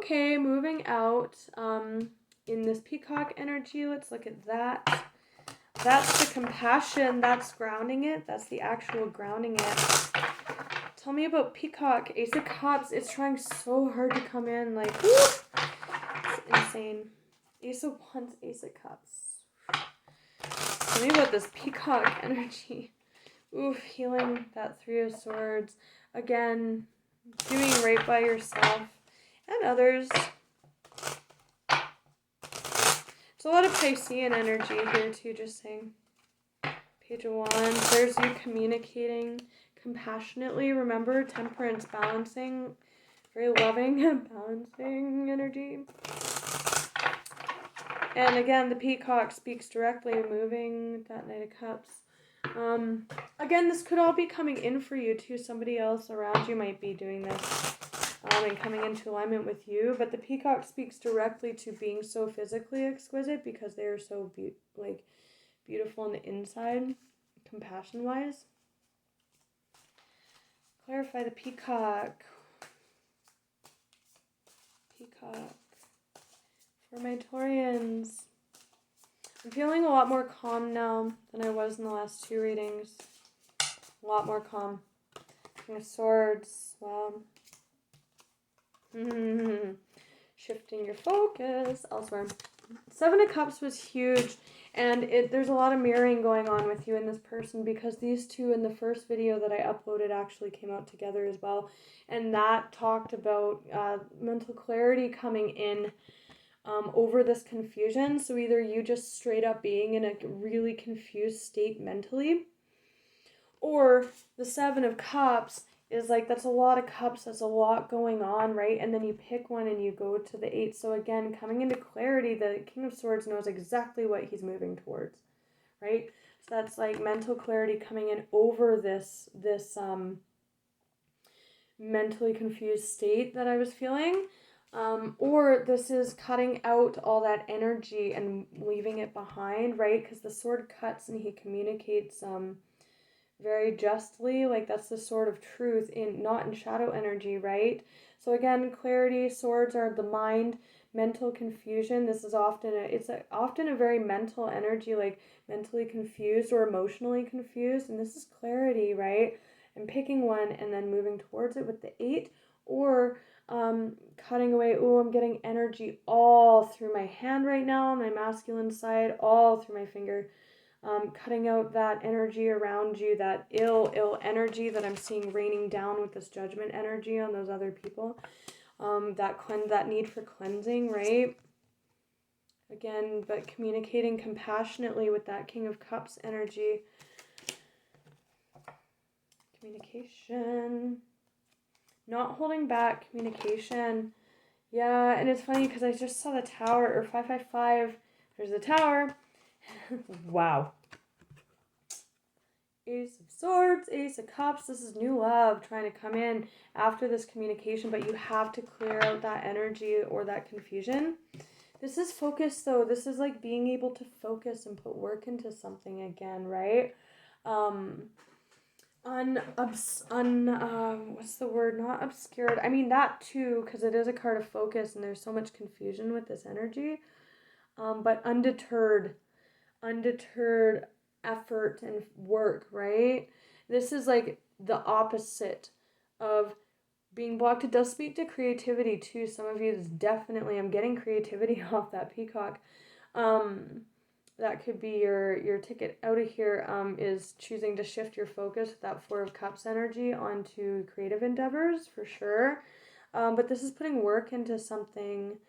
Okay, moving out in this peacock energy, let's look at that. That's the compassion, that's grounding it. That's the actual grounding it. Tell me about peacock, Ace of Cups. It's trying so hard to come in, like, whoo! It's insane. Ace of Wands, Ace of Cups. Tell me about this peacock energy. Oof, healing that Three of Swords. Again, doing right by yourself and others. It's a lot of Piscean energy here too, just saying. Page of Wands. There's you communicating compassionately. Remember, temperance, balancing, very loving, balancing energy. And again, the peacock speaks directly, moving that Knight of Cups. Again, this could all be coming in for you too. Somebody else around you might be doing this and coming into alignment with you. But the peacock speaks directly to being so physically exquisite because they are so beautiful on the inside, compassion-wise. Clarify the peacock. Peacock. For my Taurians. I'm feeling a lot more calm now than I was in the last two readings. A lot more calm. King of Swords. Wow. Shifting your focus elsewhere. Seven of Cups was huge. And there's a lot of mirroring going on with you and this person because these two in the first video that I uploaded actually came out together as well. And that talked about mental clarity coming in over this confusion. So either you just straight up being in a really confused state mentally, or the Seven of Cups is like, that's a lot of cups, that's a lot going on, right? And then you pick one and you go to the Eight. So again, coming into clarity, the King of Swords knows exactly what he's moving towards, right? So that's like mental clarity coming in over this mentally confused state that I was feeling. Or this is cutting out all that energy and leaving it behind, right? Because the sword cuts and he communicates very justly. Like that's the sword of truth, not in shadow energy, right? So again, clarity, swords are the mind, mental confusion. This is often often a very mental energy, like mentally confused or emotionally confused. And this is clarity, right? And picking one and then moving towards it with the Eight, or cutting away. Oh, I'm getting energy all through my hand right now, on my masculine side, all through my finger. Cutting out that energy around you, that ill energy that I'm seeing raining down with this judgment energy on those other people. That need for cleansing, right? Again, but communicating compassionately with that King of Cups energy. Communication. Not holding back, communication. Yeah, and it's funny because I just saw the Tower, or 555. There's the Tower. Wow. Ace of Swords, Ace of Cups. This is new love trying to come in after this communication, but you have to clear out that energy or that confusion. This is focus, though. This is like being able to focus and put work into something again, right? What's the word? Not obscured. I mean that too, because it is a card of focus and there's so much confusion with this energy. But undeterred effort and work, right? This is like the opposite of being blocked. It does speak to creativity too. Some of you is definitely, I'm getting creativity off that peacock. That could be your ticket out of here, is choosing to shift your focus with that Four of Cups energy onto creative endeavors for sure. But this is putting work into something,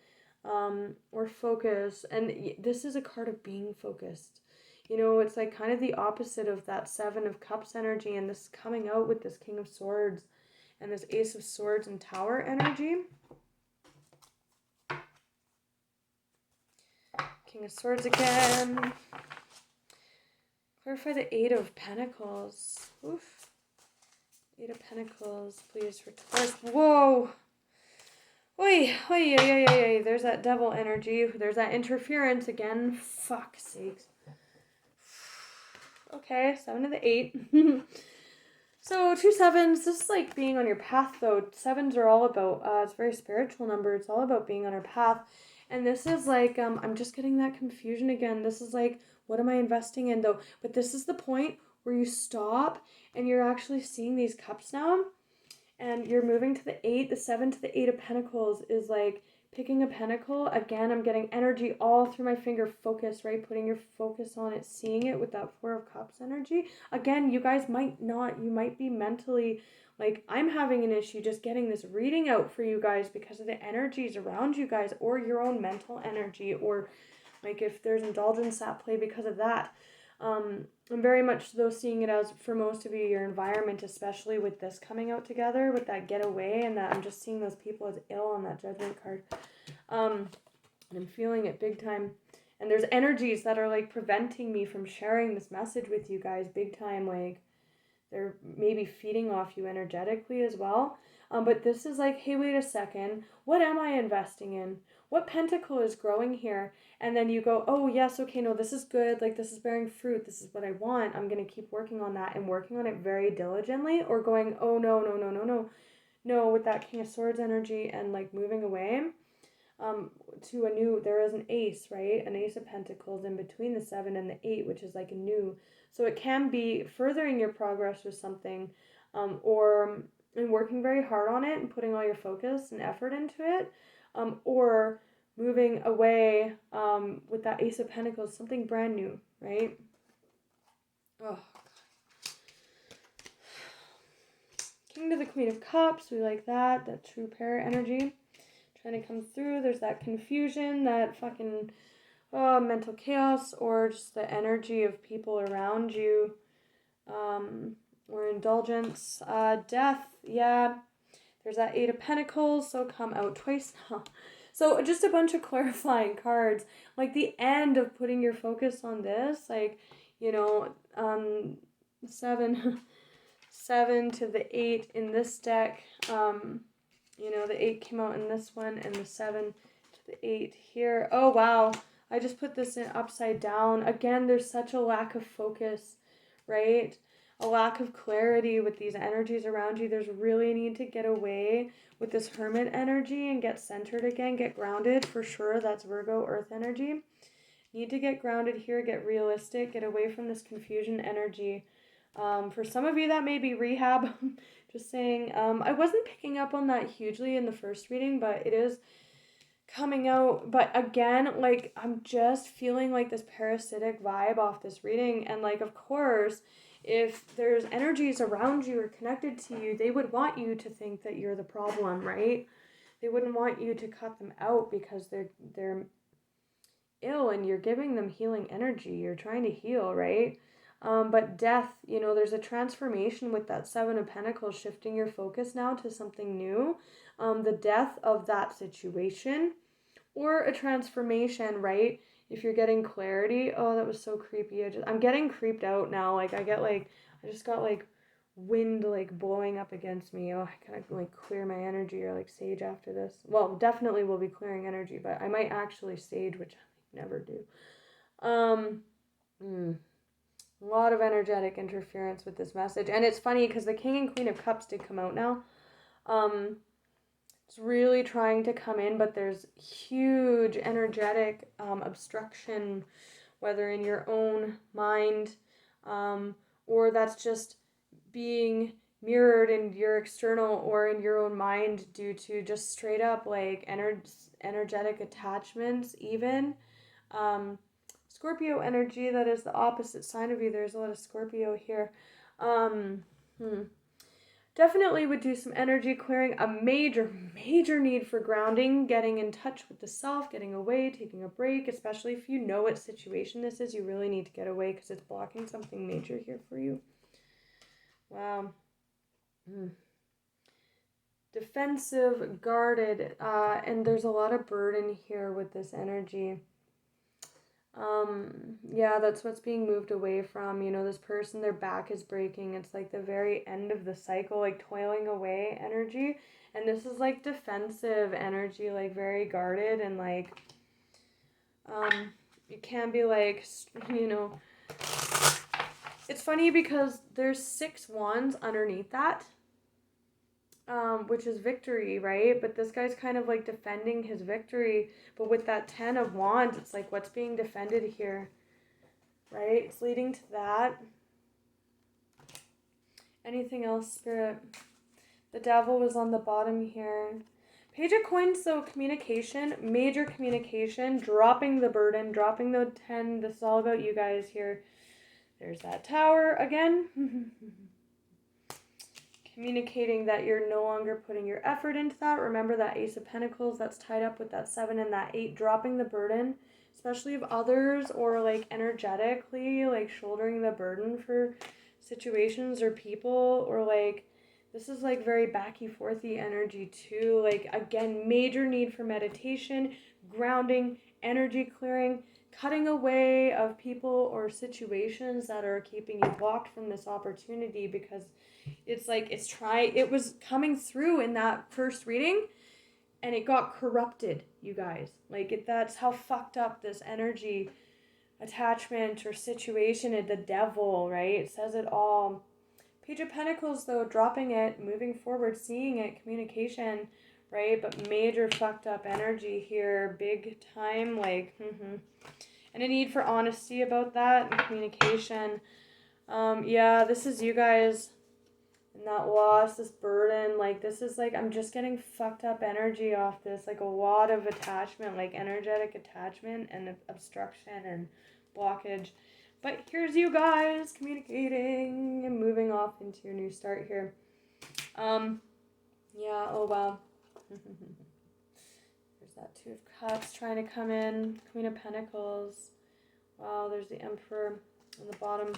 or focus. And this is a card of being focused. You know, it's like kind of the opposite of that Seven of Cups energy, and this coming out with this King of Swords and this Ace of Swords and Tower energy. King of Swords again. Clarify the Eight of Pentacles. Oof. Eight of Pentacles, please, for Taurus. Whoa. Oy, oy, oy, oy, oy. There's that devil energy. There's that interference again. Fuck's sakes. Okay, 7 of the 8. So 2 sevens, this is like being on your path though. Sevens are all about, it's a very spiritual number. It's all about being on our path. And this is like, I'm just getting that confusion again. This is like, what am I investing in though? But this is the point where you stop and you're actually seeing these cups now. And you're moving to the 8. The 7 to the 8 of Pentacles is like picking a pentacle. Again, I'm getting energy all through my finger focus, right? Putting your focus on it, seeing it with that 4 of Cups energy. Again, you guys might not, you might be mentally, like I'm having an issue just getting this reading out for you guys because of the energies around you guys or your own mental energy, or like if there's indulgence at play because of that. I'm very much though seeing it as, for most of you, your environment, especially with this coming out together, with that getaway, and that I'm just seeing those people as ill on that Judgment card. And I'm feeling it big time. And there's energies that are like preventing me from sharing this message with you guys big time. Like they're maybe feeding off you energetically as well. But this is like, hey, wait a second. What am I investing in? What pentacle is growing here? And then you go, oh, yes, okay, no, this is good. Like, this is bearing fruit. This is what I want. I'm going to keep working on that and working on it very diligently. Or going, oh, no, no, no, no, no. No, with that King of Swords energy and, like, moving away to a new, there is an ace, right? An ace of pentacles in between the 7 and the 8, which is like a new. So it can be furthering your progress with something, or and working very hard on it and putting all your focus and effort into it, or moving away with that Ace of Pentacles, something brand new, right? Oh, King to the Queen of Cups, we like that true pair energy trying to come through. There's that confusion, that fucking mental chaos, or just the energy of people around you, or indulgence. Death, yeah. There's that 8 of Pentacles, so come out twice now. So just a bunch of clarifying cards. Like the end of putting your focus on this, like, you know, 7 to the 8 in this deck. You know, the 8 came out in this one, and the 7 to the 8 here. Oh, wow. I just put this in upside down. Again, there's such a lack of focus, right? A lack of clarity with these energies around you. There's really a need to get away with this Hermit energy and get centered again, get grounded for sure. That's Virgo Earth energy. Need to get grounded here, get realistic, get away from this confusion energy. For some of you, that may be rehab. Just saying, I wasn't picking up on that hugely in the first reading, but it is coming out. But again, like, I'm just feeling like this parasitic vibe off this reading. And like, of course, if there's energies around you or connected to you, they would want you to think that you're the problem, right? They wouldn't want you to cut them out because they're ill and you're giving them healing energy. You're trying to heal, right? But death, you know, there's a transformation with that 7 of Pentacles, shifting your focus now to something new. The death of that situation, or a transformation, right? If you're getting clarity. Oh, that was so creepy. I'm getting creeped out now. Like I just got like wind like blowing up against me. Oh, I gotta like clear my energy or like sage after this. Well, definitely will be clearing energy, but I might actually sage, which I never do. A lot of energetic interference with this message. And it's funny because the King and Queen of Cups did come out now. It's really trying to come in, but there's huge energetic obstruction, whether in your own mind, or that's just being mirrored in your external or in your own mind due to just straight up like energetic attachments even. Scorpio energy, that is the opposite sign of you. There's a lot of Scorpio here. Definitely would do some energy clearing, a major need for grounding, getting in touch with the self, getting away, taking a break, especially if you know what situation this is. You really need to get away because it's blocking something major here for you. Wow. Defensive, guarded, and there's a lot of burden here with this energy. Yeah, that's what's being moved away from. You know, this person, their back is breaking. It's like the very end of the cycle, like toiling away energy. And this is like defensive energy, like very guarded, and like, it can be like, you know, It's funny because there's 6 wands underneath that, which is victory, right? But this guy's kind of like defending his victory. But with that 10 of wands, it's like what's being defended here, right? It's leading to that. Anything else, Spirit? The devil was on the bottom here. Page of Coins, so communication, major communication, dropping the burden, dropping the 10. This is all about you guys here. There's that Tower again. Communicating that you're no longer putting your effort into that. Remember that Ace of Pentacles, that's tied up with that 7 and that 8, dropping the burden, especially of others, or like energetically, like shouldering the burden for situations or people, or like this is like very backy forthy energy too. Like again, major need for meditation, grounding, energy clearing, cutting away of people or situations that are keeping you blocked from this opportunity, because it's like it was coming through in that first reading and it got corrupted, you guys. Like that's how fucked up this energy attachment or situation is. The devil, right? It says it all. Page of Pentacles, though, dropping it, moving forward, seeing it, communication, right? But major fucked up energy here, big time, like, and a need for honesty about that and communication. Yeah, this is you guys, and that loss, this burden, like, this is like, I'm just getting fucked up energy off this, like a lot of attachment, like energetic attachment and obstruction and blockage. But here's you guys communicating and moving off into your new start here. Yeah, oh wow. There's that Two of Cups trying to come in. Queen of Pentacles. Wow, there's the Emperor on the bottom.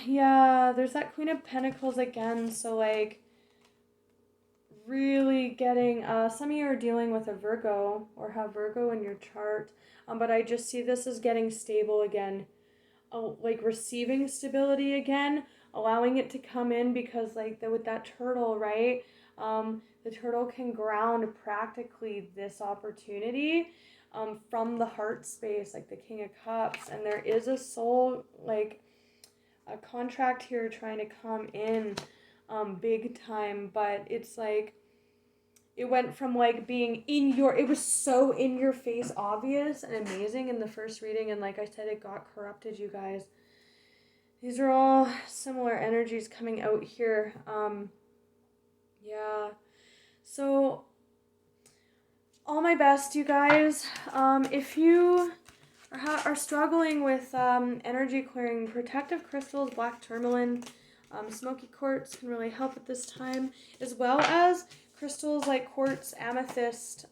Yeah, there's that Queen of Pentacles again. So like really getting, some of you are dealing with a Virgo or have Virgo in your chart. But I just see this as getting stable again, like receiving stability again, allowing it to come in, because like with that turtle, right? The turtle can ground practically this opportunity from the heart space, like the King of Cups, and there is a soul, like a contract here trying to come in big time, but it's like it went from like being it was so in your face obvious and amazing in the first reading, and like I said, it got corrupted, you guys. These are all similar energies coming out here. Yeah, so all my best, you guys. If you are struggling with energy clearing, protective crystals, black tourmaline, smoky quartz can really help at this time, as well as crystals like quartz, amethyst,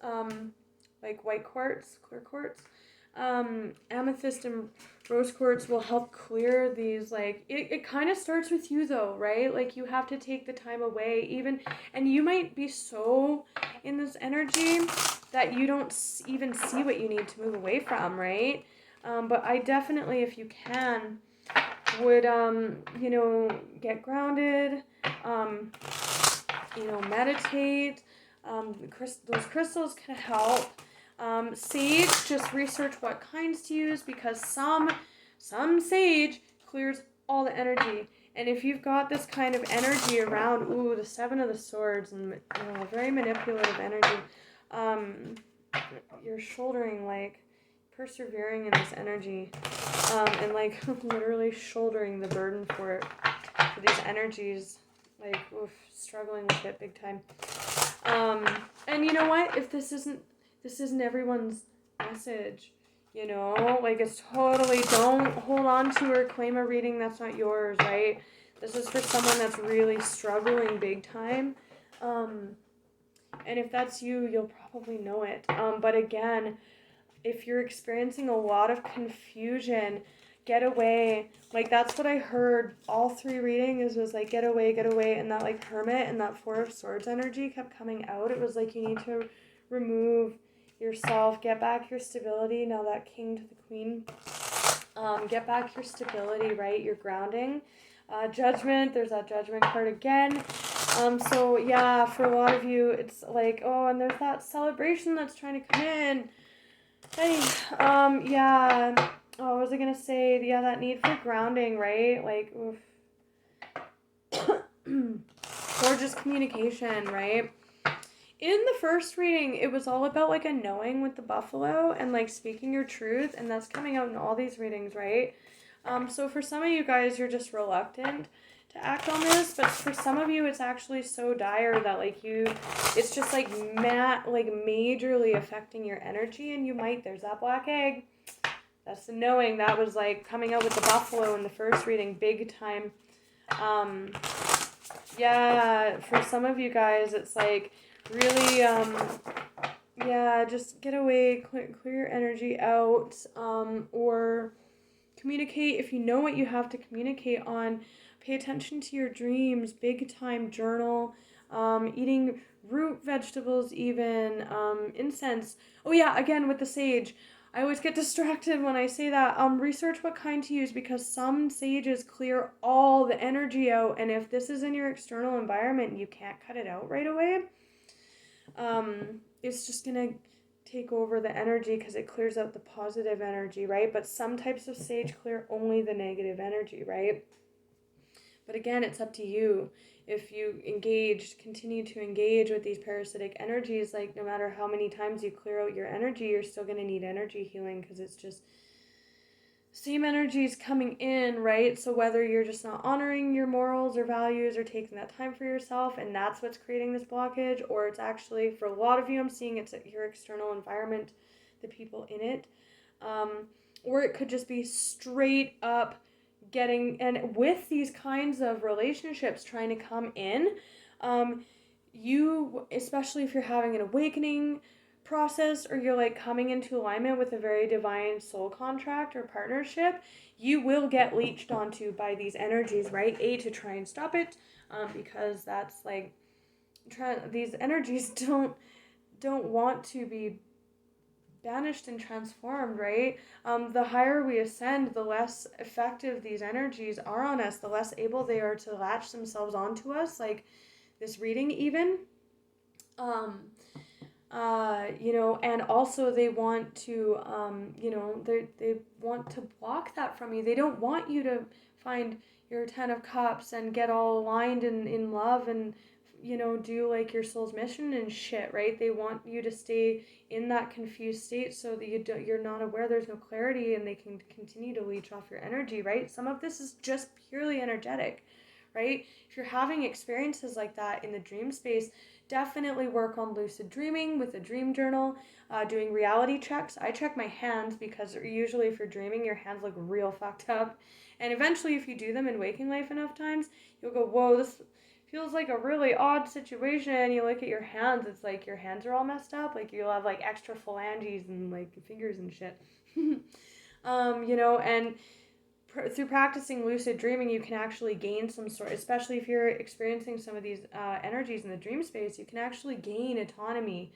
like white quartz, clear quartz. Amethyst and rose quartz will help clear these, like, it kind of starts with you though, right? Like you have to take the time away even, and you might be so in this energy that you don't even see what you need to move away from, right? But I definitely, if you can, would, get grounded, meditate. Those crystals can help. Sage, just research what kinds to use, because some sage clears all the energy. And if you've got this kind of energy around, the Seven of the Swords, and very manipulative energy, you're shouldering, like, persevering in this energy, and like literally shouldering the burden for these energies, like struggling with it big time. And you know what? If this isn't everyone's message, like it's totally, don't hold on to or claim a reading that's not yours, right? This is for someone that's really struggling big time. And if that's you, you'll probably know it. But again, if you're experiencing a lot of confusion, get away. Like that's what I heard all 3 readings was like, get away, and that like Hermit and that Four of Swords energy kept coming out. It was like you need to remove yourself, get back your stability. Now that King to the Queen, get back your stability, right? Your grounding. Judgment, there's that Judgment card again. So yeah, for a lot of you, it's like, and there's that Celebration that's trying to come in. Hey, yeah, Oh, what was I gonna say? Yeah, that need for grounding, right? Like, oof. Or just communication, right? In the first reading, it was all about like a knowing with the buffalo and like speaking your truth, and that's coming out in all these readings, right? So for some of you guys, you're just reluctant to act on this, but for some of you, it's actually so dire that like it's just like majorly affecting your energy, and you might, there's that black egg. That's the knowing that was like coming out with the buffalo in the first reading, big time. Yeah, for some of you guys, it's like really, yeah, just get away, clear your energy out, or communicate if you know what you have to communicate on. Pay attention to your dreams, big time journal, eating root vegetables, even incense. Oh yeah, again with the sage. I always get distracted when I say that. Research what kind to use because some sages clear all the energy out, and if this is in your external environment and you can't cut it out right away, it's just gonna take over the energy because it clears out the positive energy, right? But some types of sage clear only the negative energy, right? But again, it's up to you. If you continue to engage with these parasitic energies, like no matter how many times you clear out your energy, you're still going to need energy healing because it's just same energies coming in, right? So whether you're just not honoring your morals or values or taking that time for yourself, and that's what's creating this blockage, or it's actually, for a lot of you, I'm seeing it's your external environment, the people in it, or it could just be straight up getting, and with these kinds of relationships trying to come in, you, especially if you're having an awakening process or you're like coming into alignment with a very divine soul contract or partnership, you will get leached onto by these energies, right? To try and stop it, because that's like these energies don't want to be banished and transformed, right? The higher we ascend, the less effective these energies are on us, the less able they are to latch themselves onto us, like this reading even. And also they want to, they want to block that from you. They don't want you to find your 10 of cups and get all aligned in love and, do like your soul's mission and shit, right? They want you to stay in that confused state so that you're not aware, there's no clarity, and they can continue to leech off your energy, right? Some of this is just purely energetic, right? If you're having experiences like that in the dream space, definitely work on lucid dreaming with a dream journal, doing reality checks. I check my hands because usually if you're dreaming, your hands look real fucked up. And eventually, if you do them in waking life enough times, you'll go, whoa, this feels like a really odd situation. You look at your hands, it's like your hands are all messed up. Like you'll have like extra phalanges and like fingers and shit. And through practicing lucid dreaming, you can actually gain some sort, especially if you're experiencing some of these energies in the dream space, you can actually gain autonomy.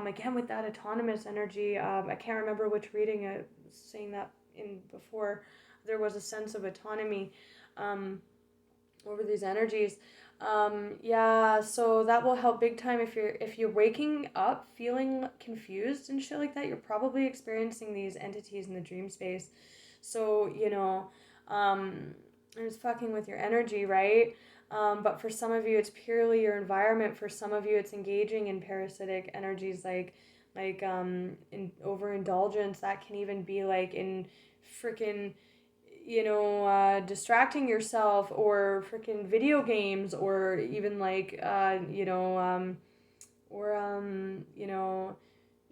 Again, with that autonomous energy, I can't remember which reading I was saying that in before. There was a sense of autonomy over these energies. So that will help big time if you're waking up feeling confused and shit like that. You're probably experiencing these entities in the dream space. So, it's fucking with your energy, right? But for some of you, it's purely your environment. For some of you, it's engaging in parasitic energies in overindulgence. That can even be like in freaking, distracting yourself or freaking video games or even like,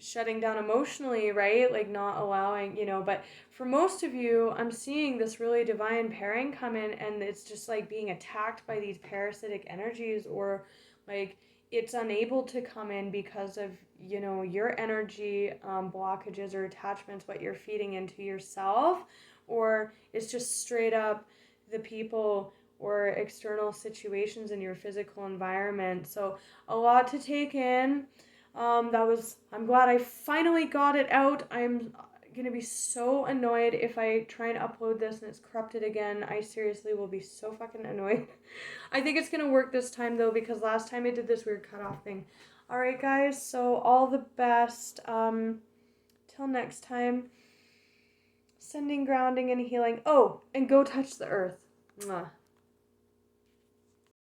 shutting down emotionally, right? Like not allowing, but for most of you, I'm seeing this really divine pairing come in and it's just like being attacked by these parasitic energies, or like it's unable to come in because of, your energy blockages or attachments, what you're feeding into yourself, or it's just straight up the people or external situations in your physical environment. So a lot to take in. I'm glad I finally got it out. I'm gonna be so annoyed if I try and upload this and it's corrupted again. I seriously will be so fucking annoyed. I think it's gonna work this time though, because last time I did this weird cutoff thing. Alright guys, so all the best. Till next time. Sending grounding and healing. Oh, and go touch the earth. Mwah.